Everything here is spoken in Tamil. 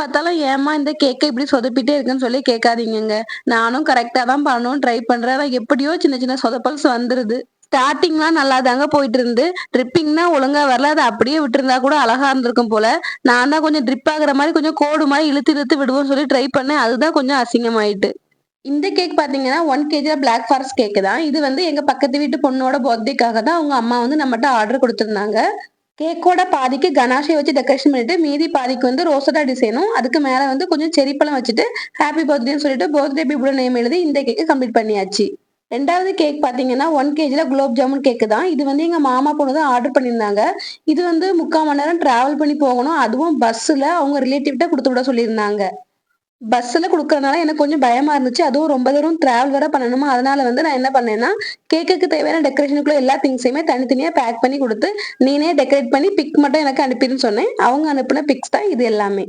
பார்த்தாலும் ஏம்மா இந்த கேக்க இப்படி சொதப்பிட்டே இருக்குன்னு சொல்லி கேட்காதீங்கங்க. நானும் கரெக்ட்டா தான் பண்ணணும்னு ட்ரை பண்றேன். ஆனா எப்படியோ சின்ன சின்ன சொதப்பல்ஸ் வந்துருது. ஸ்டார்ட்டிங்லாம் நல்லாதாங்க போயிட்டு இருந்து. ட்ரிப்பிங்னா ஒழுங்கா வரல. அத அப்படியே விட்டுருந்தா கூட அழகா இருந்திருக்கும் போல. நான் தான் கொஞ்சம் ட்ரிப் ஆகுற மாரி கொஞ்சம் கோடு மாரி இழுத்து இழுத்து விடுவோம்னு சொல்லி ட்ரை பண்ணேன். அதுதான் கொஞ்சம் அசிங்கமாயிட்டு. இந்த கேக் பார்த்தீங்கன்னா, 1 கேஜில பிளாக் ஃபாரஸ்ட் கேக்கு தான். இது வந்து எங்க பக்கத்து வீட்டு பொண்ணோட பர்த்டேக்காக தான் அவங்க அம்மா வந்து நம்மட்ட ஆர்டர் குடுத்துருந்தாங்க. கேக்கோட பாதிக்கு கனாஷை வச்சு டெக்கரேஷன் பண்ணிட்டு, மீதி பாதிக்கு வந்து ரோசட்டா டிசைனும், அதுக்கு மேல வந்து கொஞ்சம் செர்ரி பழம் வச்சுட்டு, ஹேப்பி பர்த்டேன்னு சொல்லிட்டு பர்த்டே பேபியோட நேம் எழுதி இந்த கேக்க கம்ப்ளீட் பண்ணியாச்சு. 2வது கேக் பார்த்தீங்கன்னா, 1 கேஜில குலோப் ஜாமுன் கேக்கு தான். இது வந்து எங்க மாமா பொண்ணு தான் ஆர்டர் பண்ணியிருந்தாங்க. இது வந்து 3/4 மணி நேரம் டிராவல் பண்ணி போகணும். அதுவும் பஸ்ஸுல அவங்க ரிலேட்டிவ்ட்ட குடுத்து விட சொல்லியிருந்தாங்க. பஸ்ஸுல குடுக்கறனால எனக்கு கொஞ்சம் பயமா இருந்துச்சு. அதுவும் ரொம்ப தூரம் டிராவல் வேற பண்ணணுமா, அதனால வந்து நான் என்ன பண்ணேன்னா, கேக்குக்கு தேவையான டெக்கரேஷனுக்குள்ள எல்லா திங்ஸயுமே தனித்தனியா பேக் பண்ணி குடுத்து, நீனே டெக்கரேட் பண்ணி பிக் மட்டும் எனக்கு அனுப்பிருன்னு சொன்னேன். அவங்க அனுப்புன பிக்ஸ் தான் இது எல்லாமே.